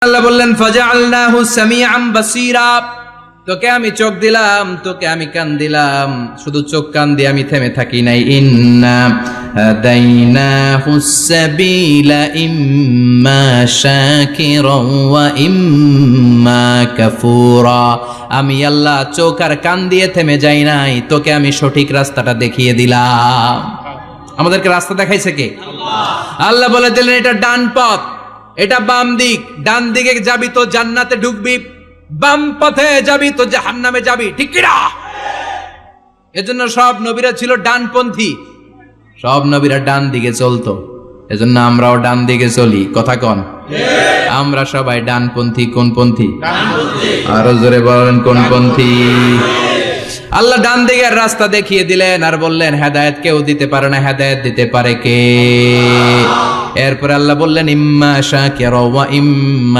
আল্লাহ বললেন ফাজআলনাহু সামিআন বাসীরা, তোকে আমি চোখ দিলাম, তোকে আমি কান দিলাম। শুধু চোখ কান দিয়ে আমি থেমে থাকি নাই। ইন্না হাদাইনাহুস সাবিলা ইম্মা শাকিরান ওয়া ইম্মা কাফুরা। আমি আল্লাহ চোখ আর কান দিয়ে থেমে যাই নাই, তোকে আমি সঠিক রাস্তাটা দেখিয়ে দিলাম। আমাদেরকে রাস্তা দেখাইছে কে? আল্লাহ বলে দিলেন এটা ডান পথ, এটা বাম দিক। ডান দিকে যাবি তো জান্নাতে ঢুকবি, বাম পথে যাবি তো জাহান্নামে যাবি। ঠিক কি না? এজন্য সব নবীরা ছিল ডানপন্থী, সব নবীরা ডান দিকে চলতো। এজন্য আমরাও ডান দিকে চলি। কথা কন, আমরা সবাই ডানপন্থী। কোন পন্থী? আরো জোরে বলেন, কোন পন্থী? আল্লাহ ডান দিকের রাস্তা দেখিয়ে দিলেন আর বললেন হেদায়েত কেউ দিতে পারে না, হেদায়েত দিতে পারে কে? এরপর আল্লাহ বললেন ইম্মা শাকিরা ওয়া ইম্মা